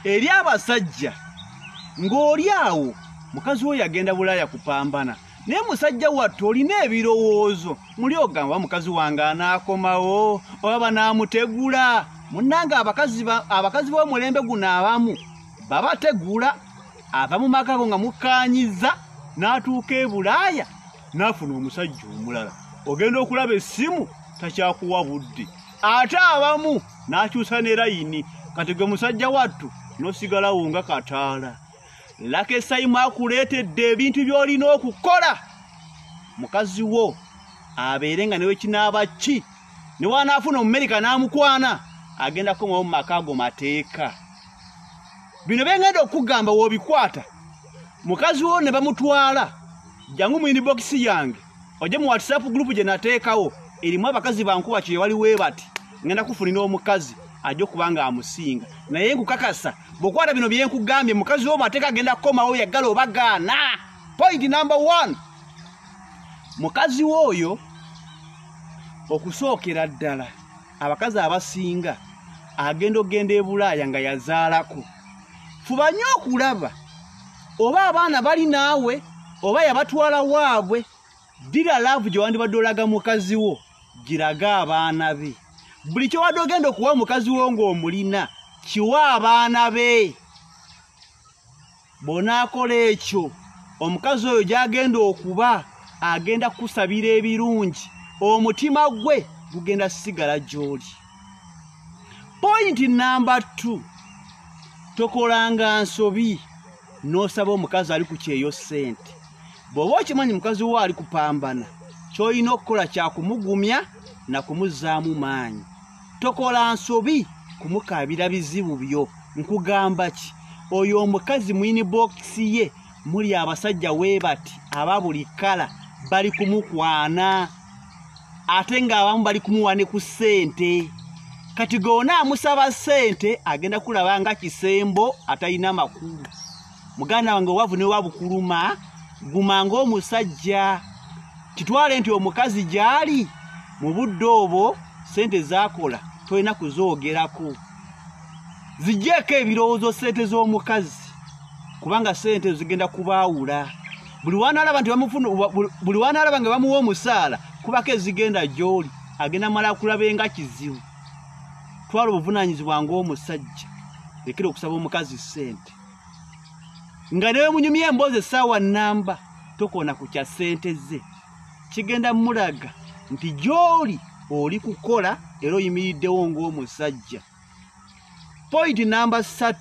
eri abasajja ng'oli awo mukazi wo yagenda Bulaaya kupambana naye musajja wattu olina ebirowoozo muli ogamba mukazi wange anaakomawo oba banaamutegula munnange abakazi b'omulembe guno abamu babategula ava mu maka go nga mukkaanyiza n'atuuka e Bulaaya n'afuna omusajja omulala ogenda okulaba essimu takyakuwa budde ate abamu n'akyusa ne layini kati gwe musajja wattu n'osigalawo nga kataala Lucky Saimu akuleetedde ebintu by'olina okukola mukazi wo abeere nga newe kinaaba ki ne wanaafuna Omumerika n'amukwana agenda kukomawo mu maka go mateeka bino bengenda okugamba w'obikwata mukazi wo ne bamutwala jangu mu inbox yange ojje mu WhatsApp group gye nateekawo erimu abakazi bankuba kye wali weebati ngenda kufunira omukazi ajja okubanga amusinga naye nkukakasa bw'okwata bino bye nkugambye mukazi wo mateeka agenda kukomawo yaggala obagaana. Point number 1 mukazi woyo okusookera ddala abakazi abasinga agenda e Bulaaya nga yazaalako fuba nnyo okulaba oba abaana bali naawe oba yabatwala waabwe ddira laavu gye wandibadde olaga mukazi wo giraga abaana be buli kyowadde ogenda okuwa mukazi wo ng'omulina kiwa abaana be bw'onaakola ekyo omukazi oyo gy'agenda okuba agenda kusabira ebirungi omutima gwe gugenda sigala gy'oli. Point number 2 tokolanga nsobi n'osaba omukazi ali ku kyeyo ssente bw'oba okimanyi mukazi wo ali kupambana ky'olina okukola kya kumugumya na kumuzzaamu maanyi tokola nsobi kumukaabira bizibu byo nkugamba ki oyo omukazi mu inbox ye muli abasajja weebati aba buli kala bali kumukwana ate ng'abamu bali kumuwa ne ku ssente kati gonna amusaba ssente agenda kulaba nga kisembo atalina makulu muganda wange wavu ne wabukuluma gumanga omusajja kitwale nti omukazi gy'ali mu budde obwo ssente z'akola tolina kuzoogerako zijjeeko ebirowoozo ssente z'omukazi kubanga ssente zigenda kubaawula buli wanaalaba nga bamuwa omusaala kubako ezigenda gy'oli agenda mala kulabe nga kizibu twala obuvunaanyizibwa ng'omusajja lekera okusaba omukazi ssente nga newe munyumya emboozi essaawa nnamba tokona ku kya ssente ze kigenda mulaga nti gy'oli oli kukola era oyimiriddewo ng'omusajja. Point number 3